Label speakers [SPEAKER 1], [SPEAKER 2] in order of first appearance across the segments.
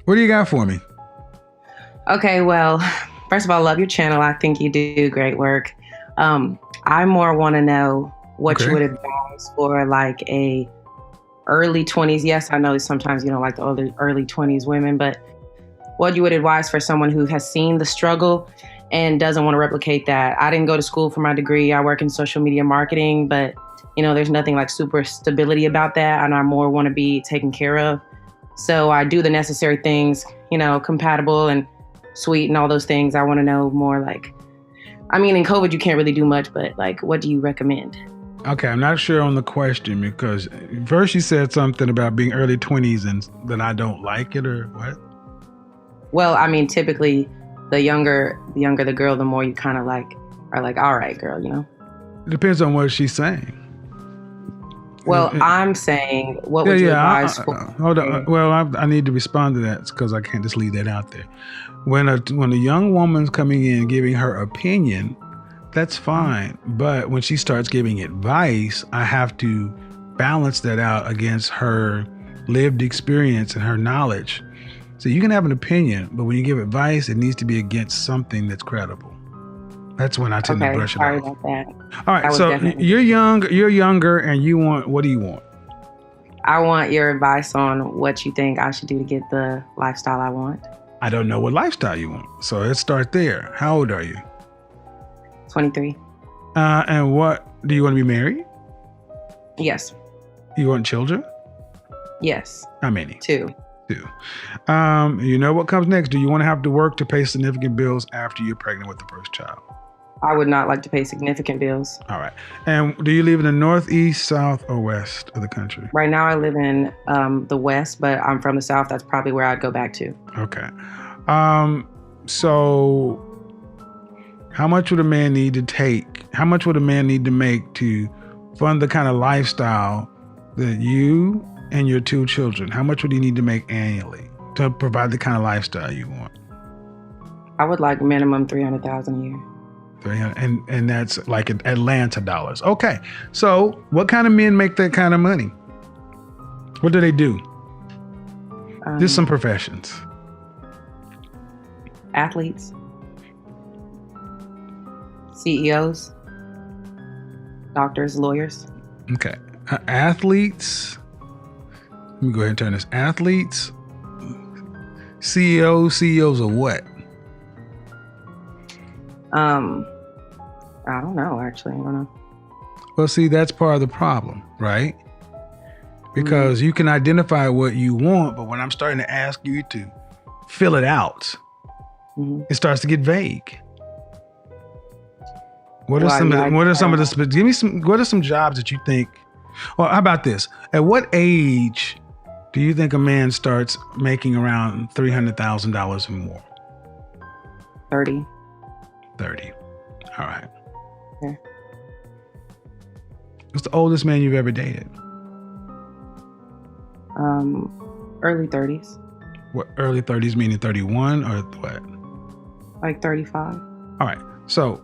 [SPEAKER 1] What do you got for me?
[SPEAKER 2] Okay, well, first of all, love your channel. I think you do great work. I more want to know what you
[SPEAKER 1] Okay.
[SPEAKER 2] would advise for like a early 20s. Yes, I know sometimes you don't like the early 20s women, but what you would advise for someone who has seen the struggle and doesn't want to replicate that. I didn't go to school for my degree. I work in social media marketing, but there's nothing like super stability about that, and I more want to be taken care of. So I do the necessary things, compatible and sweet and all those things. I want to know more like, I mean, in COVID, you can't really do much, but like, what do you recommend?
[SPEAKER 1] Okay, I'm not sure on the question because first you said something about being early 20s and that I don't like it or what?
[SPEAKER 2] Well, I mean, typically the younger the girl, the more you kind of like are like, all right, girl.
[SPEAKER 1] It depends on what she's saying.
[SPEAKER 2] Well, I'm saying, what
[SPEAKER 1] Yeah,
[SPEAKER 2] would you
[SPEAKER 1] yeah.
[SPEAKER 2] advise for?
[SPEAKER 1] Hold on. Well, I need to respond to that because I can't just leave that out there. When a young woman's coming in giving her opinion, that's fine. But when she starts giving advice, I have to balance that out against her lived experience and her knowledge. So you can have an opinion, but when you give advice, it needs to be against something that's credible. That's when I tend to
[SPEAKER 2] Okay,
[SPEAKER 1] brush it
[SPEAKER 2] sorry
[SPEAKER 1] off.
[SPEAKER 2] about that.
[SPEAKER 1] All
[SPEAKER 2] That
[SPEAKER 1] right.
[SPEAKER 2] was
[SPEAKER 1] So
[SPEAKER 2] definitely.
[SPEAKER 1] you're younger, and you want, what do you want?
[SPEAKER 2] I want your advice on what you think I should do to get the lifestyle I want.
[SPEAKER 1] I don't know what lifestyle you want. So let's start there. How old are you?
[SPEAKER 2] 23.
[SPEAKER 1] And what do you want to be married?
[SPEAKER 2] Yes.
[SPEAKER 1] You want children?
[SPEAKER 2] Yes.
[SPEAKER 1] How many?
[SPEAKER 2] 2.
[SPEAKER 1] Two. You know what comes next? Do you want to have to work to pay significant bills after you're pregnant with the first child?
[SPEAKER 2] I would not like to pay significant bills.
[SPEAKER 1] All right. And do you live in the northeast, south, or west of the country?
[SPEAKER 2] Right now, I live in the West, but I'm from the South. That's probably where I'd go back to.
[SPEAKER 1] Okay. So how much would a man need to take? How much would a man need to make to fund the kind of lifestyle that you and your 2 children, how much would he need to make annually to provide the kind of lifestyle you want?
[SPEAKER 2] I would like minimum 300,000 a year.
[SPEAKER 1] 300, and that's like Atlanta dollars. Okay. So what kind of men make that kind of money? What do they do? Just some professions.
[SPEAKER 2] Athletes, CEOs, doctors, lawyers.
[SPEAKER 1] Okay. Athletes. Let me go ahead and turn this. Athletes, CEOs of what?
[SPEAKER 2] I don't know, actually. I don't know.
[SPEAKER 1] Well, see, that's part of the problem, right? Because you can identify what you want, but when I'm starting to ask you to fill it out, it starts to get vague. What are some of the give me some, what are some jobs that you think, or how about this? At what age do you think a man starts making around $300,000 or more?
[SPEAKER 2] 30.
[SPEAKER 1] 30. All right.
[SPEAKER 2] Yeah.
[SPEAKER 1] What's the oldest man you've ever dated?
[SPEAKER 2] Early 30s.
[SPEAKER 1] What, early 30s meaning 31 or what?
[SPEAKER 2] Like 35.
[SPEAKER 1] All right. So,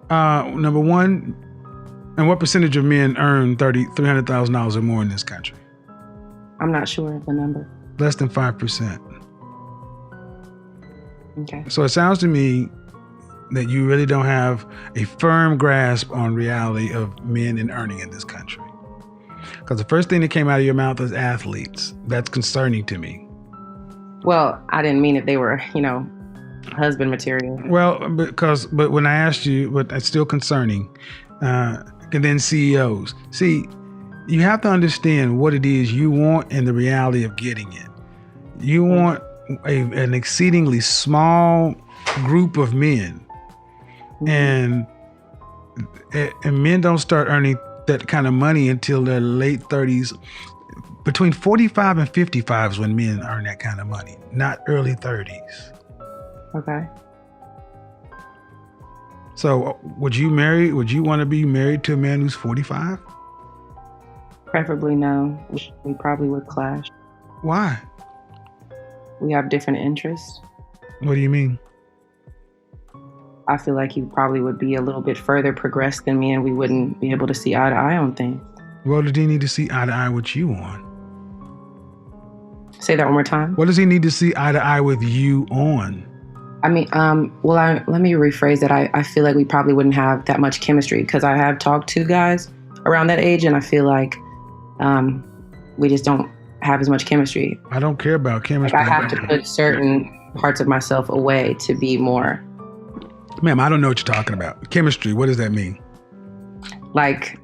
[SPEAKER 1] number one, and what percentage of men earn $300,000 or more in this country?
[SPEAKER 2] I'm not sure of the number.
[SPEAKER 1] Less than 5%.
[SPEAKER 2] Okay.
[SPEAKER 1] So it sounds to me that you really don't have a firm grasp on reality of men and earning in this country. Because the first thing that came out of your mouth is athletes. That's concerning to me.
[SPEAKER 2] Well, I didn't mean if they were, husband material.
[SPEAKER 1] Well, but when I asked you, but it's still concerning. And then CEOs. See, you have to understand what it is you want and the reality of getting it. You want an exceedingly small group of men, and men don't start earning that kind of money until their late 30s. Between 45 and 55 is when men earn that kind of money, not early 30s.
[SPEAKER 2] Okay.
[SPEAKER 1] So would you want to be married to a man who's 45?
[SPEAKER 2] Preferably no. We probably would clash.
[SPEAKER 1] Why?
[SPEAKER 2] We have different interests.
[SPEAKER 1] What do you mean?
[SPEAKER 2] I feel like he probably would be a little bit further progressed than me, and we wouldn't be able to see eye to eye on things.
[SPEAKER 1] Well, did he need to see eye to eye with you on?
[SPEAKER 2] Say that one more time.
[SPEAKER 1] What does he need to see eye to eye with you on?
[SPEAKER 2] I mean, let me rephrase that. I feel like we probably wouldn't have that much chemistry because I have talked to guys around that age, and I feel like we just don't have as much chemistry.
[SPEAKER 1] I don't care about chemistry.
[SPEAKER 2] Like I have to put certain parts of myself away to be more.
[SPEAKER 1] Ma'am, I don't know what you're talking about. Chemistry, what does that mean?
[SPEAKER 2] Like,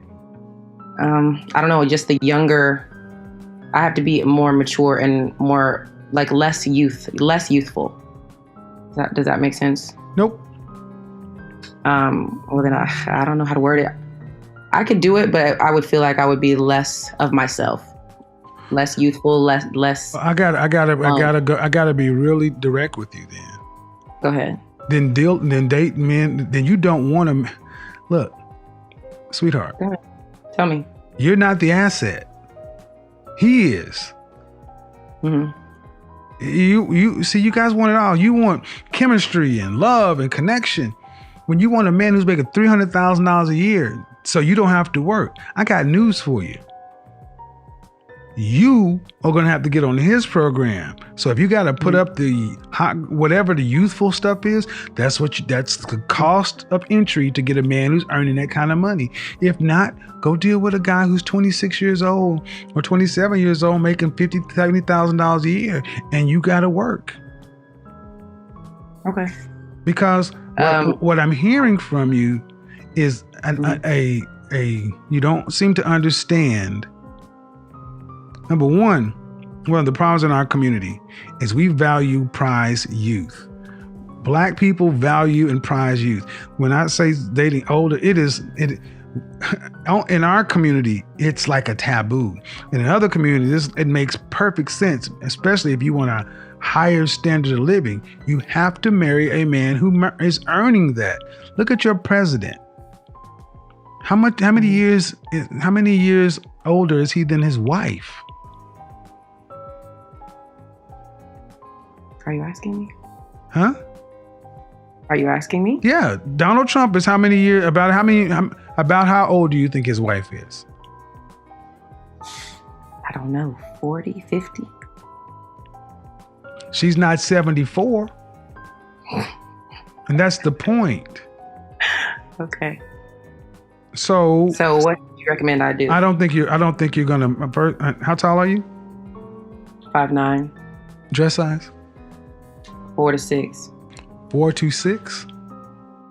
[SPEAKER 2] I don't know, just the younger. I have to be more mature and more like less youthful. Does that make sense?
[SPEAKER 1] Nope.
[SPEAKER 2] Well, then I don't know how to word it. I could do it, but I would feel like I would be less of myself, less youthful, less.
[SPEAKER 1] I gotta be really direct with you. Then.
[SPEAKER 2] Go ahead.
[SPEAKER 1] Then date men. Then you don't want to. Look, sweetheart.
[SPEAKER 2] Go ahead. Tell me.
[SPEAKER 1] You're not the asset. He is.
[SPEAKER 2] Mm-hmm.
[SPEAKER 1] You see, you guys want it all. You want chemistry and love and connection. When you want a man who's making $300,000 a year, so you don't have to work. I got news for you. You are going to have to get on his program. So if you got to put up the whatever the youthful stuff is, that's the cost of entry to get a man who's earning that kind of money. If not, go deal with a guy who's 26 years old or 27 years old making $50,000, $70,000 a year, and you got to work.
[SPEAKER 2] Okay.
[SPEAKER 1] Because what I'm hearing from you is you don't seem to understand. Number one of the problems in our community is we prize youth. Black people value and prize youth. When I say dating older, in our community, it's like a taboo. In other communities, it makes perfect sense, especially if you want a higher standard of living. You have to marry a man who is earning that. Look at your president. How many years older is he than his wife?
[SPEAKER 2] Are you asking me?
[SPEAKER 1] Huh?
[SPEAKER 2] Are you asking me?
[SPEAKER 1] Yeah. Donald Trump is about how old do you think his wife is?
[SPEAKER 2] I don't know, 40, 50?
[SPEAKER 1] She's not 74. And that's the point.
[SPEAKER 2] Okay.
[SPEAKER 1] So
[SPEAKER 2] what do you recommend I do?
[SPEAKER 1] I don't think you're gonna. How tall are you?
[SPEAKER 2] 5'9".
[SPEAKER 1] Dress size?
[SPEAKER 2] 4 to 6.
[SPEAKER 1] 4 to 6?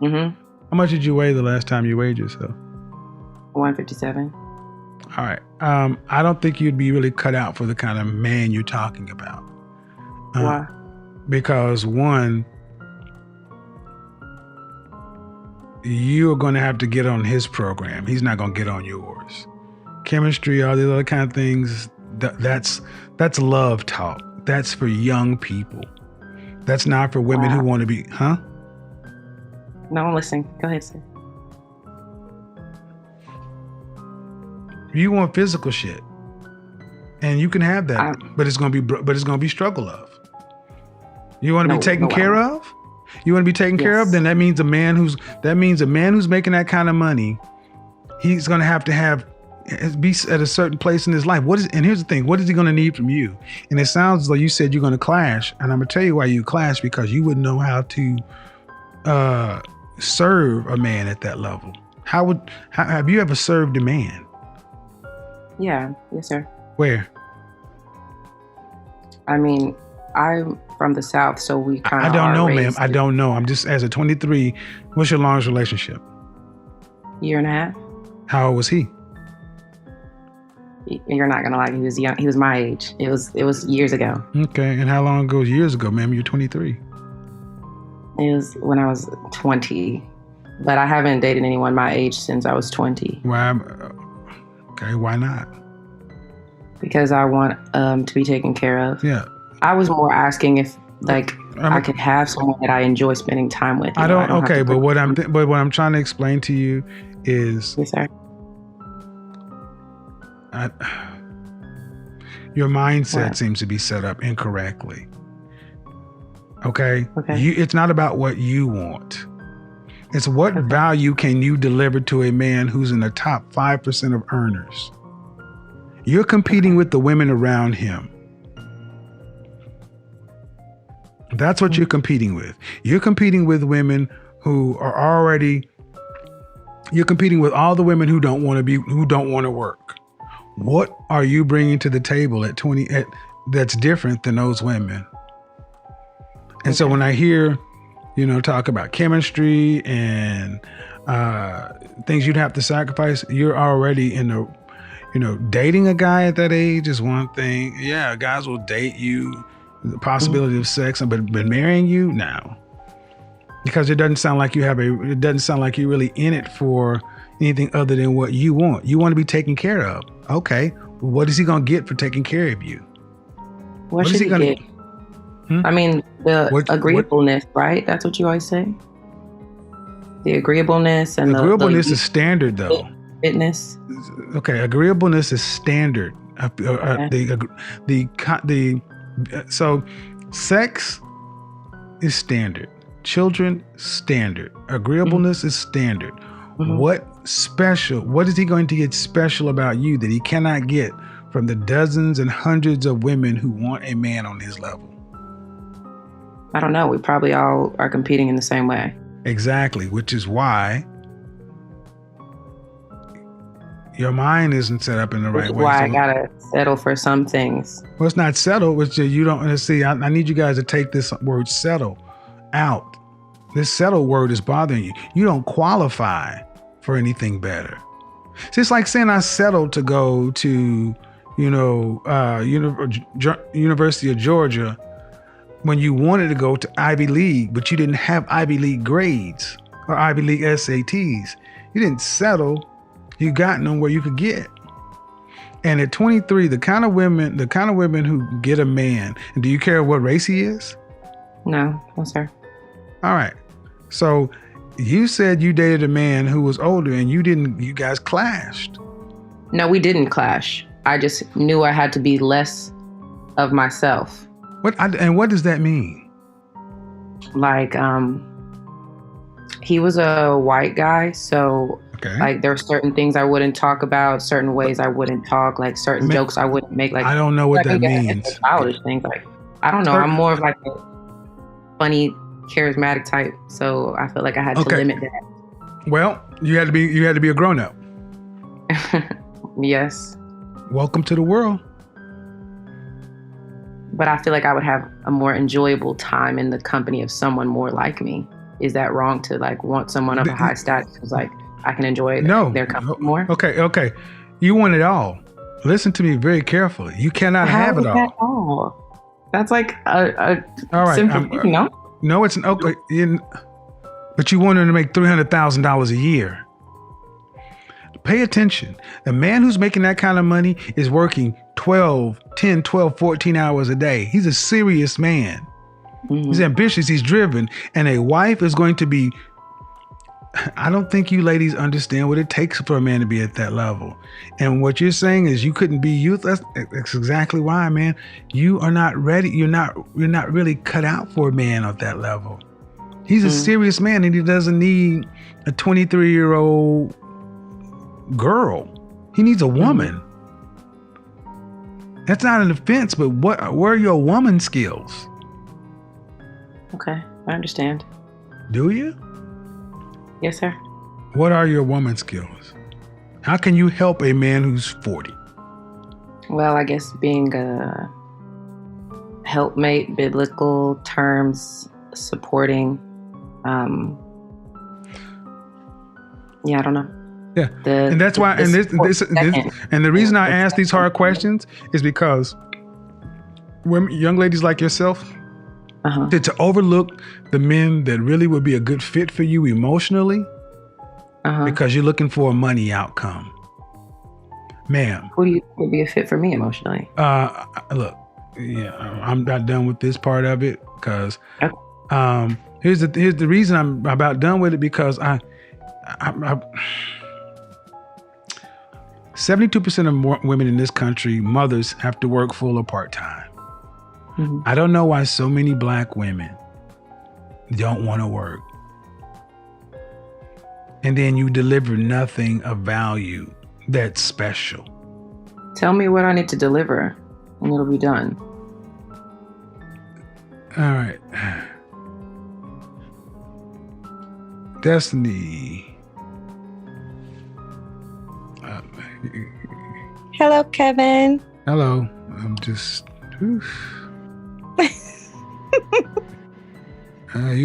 [SPEAKER 2] Mm-hmm.
[SPEAKER 1] How much did you weigh the last time you weighed yourself?
[SPEAKER 2] 157.
[SPEAKER 1] All right. I don't think you'd be really cut out for the kind of man you're talking about.
[SPEAKER 2] Why?
[SPEAKER 1] Because one, you're going to have to get on his program. He's not going to get on yours. Chemistry, all these other kind of things, that's love talk. That's for young people. That's not for women who want to be, huh?
[SPEAKER 2] No, I'm listening. Go ahead, sir.
[SPEAKER 1] You want physical shit, and you can have that, but it's gonna be struggle of. You want to be taken care of. You want to be taken care of. Then that means a man who's making that kind of money, he's gonna have to be at a certain place in his life. And here's the thing, what is he going to need from you? And it sounds like you said you're going to clash. And I'm going to tell you why you clash, because you wouldn't know how to serve a man at that level. Have you ever served a man?
[SPEAKER 2] Yeah. Yes, sir.
[SPEAKER 1] Where?
[SPEAKER 2] I mean, I'm from the South, so we kind of
[SPEAKER 1] I don't know, ma'am. I don't know. I'm just, as a 23, what's your longest relationship?
[SPEAKER 2] Year and a half.
[SPEAKER 1] How old was he?
[SPEAKER 2] You're not gonna like he was young. He was my age. It was years ago.
[SPEAKER 1] Okay, and how long ago was years ago, ma'am? You're 23.
[SPEAKER 2] It was when I was 20, but I haven't dated anyone my age since I was 20.
[SPEAKER 1] Why? Okay, why not?
[SPEAKER 2] Because I want to be taken care of.
[SPEAKER 1] Yeah.
[SPEAKER 2] I was more asking if I could have someone that I enjoy spending time with.
[SPEAKER 1] I don't okay, but what I'm trying to explain to you is.
[SPEAKER 2] Yes, sir.
[SPEAKER 1] Your mindset seems to be set up incorrectly. Okay? It's not about what you want. It's what value can you deliver to a man who's in the top 5% of earners. You're competing with the women around him. That's what you're competing with. You're competing with women who are already, you're competing with all the women who don't want to work. What are you bringing to the table at 20 that's different than those women? And so when I hear, talk about chemistry and things you'd have to sacrifice, you're already in the, dating a guy at that age is one thing. Yeah, guys will date you, the possibility of sex, but marrying you, no. Because it doesn't sound like you're really in it for anything other than what you want. You want to be taken care of. Okay. What is he going to get for taking care of you?
[SPEAKER 2] What should he get? I mean, the agreeableness, right? That's what you always say. The agreeableness and
[SPEAKER 1] agreeableness is standard, though.
[SPEAKER 2] Fitness.
[SPEAKER 1] Okay, agreeableness is standard. So, sex is standard. Children, standard. Agreeableness is standard. What is he going to get special about you that he cannot get from the dozens and hundreds of women who want a man on his level?
[SPEAKER 2] I don't know. We probably all are competing in the same way.
[SPEAKER 1] Exactly, which is why your mind isn't set up in the right way.
[SPEAKER 2] Why I gotta settle for some things.
[SPEAKER 1] Well, it's not settle. It's just you don't see. I need you guys to take this word "settle" out. This "settle" word is bothering you. You don't qualify for anything better. It's just like saying I settled to go to, University of Georgia when you wanted to go to Ivy League, but you didn't have Ivy League grades or Ivy League SATs. You didn't settle. You got them where you could get. And at 23, the kind of women who get a man, and do you care what race he is?
[SPEAKER 2] No, sir.
[SPEAKER 1] All right. So you said you dated a man who was older and you guys clashed.
[SPEAKER 2] No, we didn't clash. I just knew I had to be less of myself.
[SPEAKER 1] What does that mean?
[SPEAKER 2] Like, he was a white guy, so like there were certain things I wouldn't talk about, certain ways I wouldn't talk, like certain jokes I wouldn't make. Like,
[SPEAKER 1] I don't know what that means.
[SPEAKER 2] It's childish things. Like, I don't know. I'm more of like a funny, charismatic type, so I feel like I had to limit that.
[SPEAKER 1] Well, you had to be a grown up.
[SPEAKER 2] Yes.
[SPEAKER 1] Welcome to the world.
[SPEAKER 2] But I feel like I would have a more enjoyable time in the company of someone more like me. Is that wrong to like want someone of a high status? Because like I can enjoy their company more.
[SPEAKER 1] Okay. You want it all. Listen to me very carefully. You cannot have it
[SPEAKER 2] all. That's like a
[SPEAKER 1] all right,
[SPEAKER 2] simple thing, no?
[SPEAKER 1] No, it's okay. But you want her to make $300,000 a year. Pay attention. The man who's making that kind of money is working 10, 12, 14 hours a day. He's a serious man. Mm-hmm. He's ambitious. He's driven. And a wife is going to be, I don't think you ladies understand what it takes for a man to be at that level. And what you're saying is you couldn't be youth. That's exactly why, man. You are not ready. You're not really cut out for a man at that level. He's a serious man and he doesn't need a 23-year-old girl. He needs a woman. That's not an offense, but where are your woman skills?
[SPEAKER 2] Okay, I understand.
[SPEAKER 1] Do you?
[SPEAKER 2] Yes, sir.
[SPEAKER 1] What are your woman skills? How can you help a man who's 40?
[SPEAKER 2] Well, I guess being a helpmate, biblical terms, supporting. Yeah, I don't know.
[SPEAKER 1] Yeah, and that's why. And the reason I ask these hard questions is because women, young ladies like yourself, to overlook the men that really would be a good fit for you emotionally, because you're looking for a money outcome, ma'am.
[SPEAKER 2] Who would be a fit for me emotionally?
[SPEAKER 1] Look, I'm not done with this part of it because here's the reason I'm about done with it because I 72% of women in this country, mothers, have to work full or part-time. Mm-hmm. I don't know why so many black women don't want to work. And then you deliver nothing of value that's special.
[SPEAKER 2] Tell me what I need to deliver and it'll be done.
[SPEAKER 1] All right. Destiny.
[SPEAKER 3] Hello, Kevin.
[SPEAKER 1] Hello. I'm just. You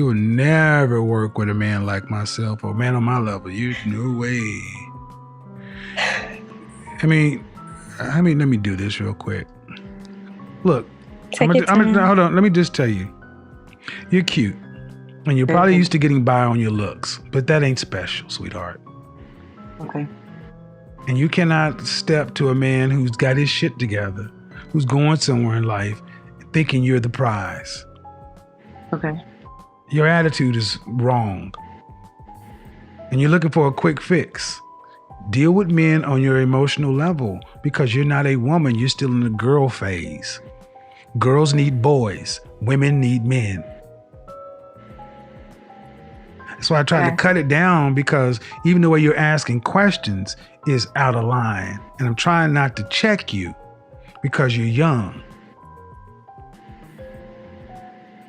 [SPEAKER 1] would never work with a man like myself or a man on my level. You no way. I mean, let me do this real quick. Look,
[SPEAKER 3] Take your time.
[SPEAKER 1] hold on. Let me just tell you, you're cute, and you're probably used to getting by on your looks, but that ain't special, sweetheart.
[SPEAKER 2] Okay.
[SPEAKER 1] And you cannot step to a man who's got his shit together, who's going somewhere in life, thinking you're the prize.
[SPEAKER 2] Okay.
[SPEAKER 1] Your attitude is wrong. And you're looking for a quick fix. Deal with men on your emotional level because you're not a woman. You're still in the girl phase. Girls need boys. Women need men. That's why I try to cut it down, because even the way you're asking questions is out of line. And I'm trying not to check you because you're young.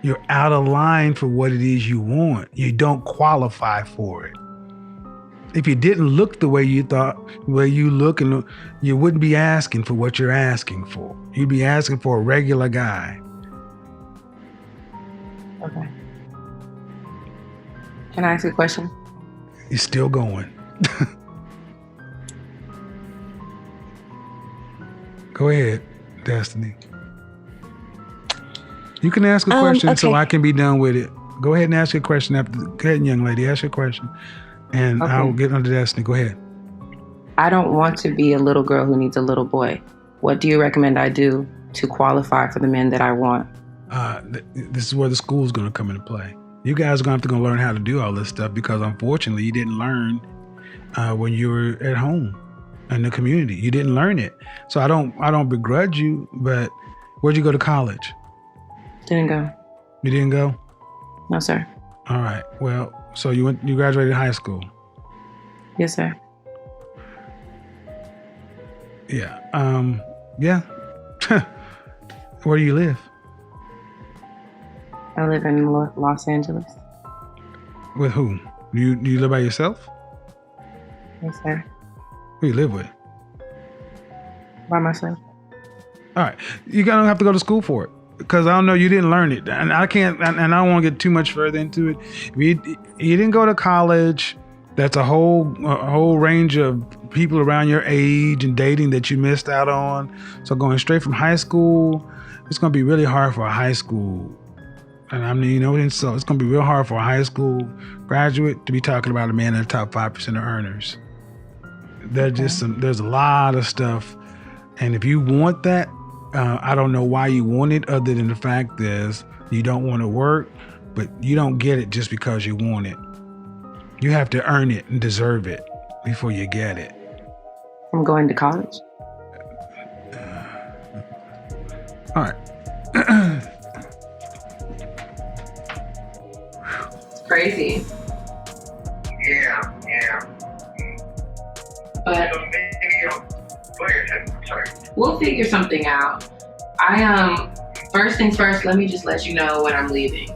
[SPEAKER 1] You're out of line for what it is you want. You don't qualify for it. If you didn't look the way you thought, the way you look, and you wouldn't be asking for what you're asking for. You'd be asking for a regular guy.
[SPEAKER 2] Okay. Can I ask you a question?
[SPEAKER 1] You're still going. Go ahead, Destiny. You can ask a question so I can be done with it. Go ahead and ask your question. Go ahead, young lady, ask your question. And I'll get under Destiny. Go ahead.
[SPEAKER 2] I don't want to be a little girl who needs a little boy. What do you recommend I do to qualify for the men that I want?
[SPEAKER 1] This is where the school's going to come into play. You guys are going to have to learn how to do all this stuff, because unfortunately you didn't learn when you were at home in the community. You didn't learn it. So I don't begrudge you, but where'd you go to college?
[SPEAKER 2] Didn't go.
[SPEAKER 1] You didn't go?
[SPEAKER 2] No, sir.
[SPEAKER 1] All right. Well, so you graduated high school?
[SPEAKER 2] Yes, sir.
[SPEAKER 1] Yeah. Yeah. Where do you live?
[SPEAKER 2] I live in Los Angeles.
[SPEAKER 1] With who? Do you live by yourself?
[SPEAKER 2] Yes, sir.
[SPEAKER 1] Who you live with?
[SPEAKER 2] By myself.
[SPEAKER 1] All right. You're going to have to go to school for it, because I don't know, you didn't learn it. And I can't, and I don't want to get too much further into it. You didn't go to college. That's a whole range of people around your age and dating that you missed out on. So going straight from high school, it's going to be really hard for a high school. And I mean, so it's going to be real hard for a high school graduate to be talking about a man in the top 5% of earners. There's a lot of stuff. And if you want that, I don't know why you want it, other than the fact is you don't want to work, but you don't get it just because you want it. You have to earn it and deserve it before you get it.
[SPEAKER 2] I'm going to college.
[SPEAKER 1] All right.
[SPEAKER 2] It's crazy.
[SPEAKER 4] Yeah.
[SPEAKER 2] But
[SPEAKER 4] So maybe go ahead. Sorry.
[SPEAKER 2] we'll figure something out. First things first, let me just let you know when I'm leaving.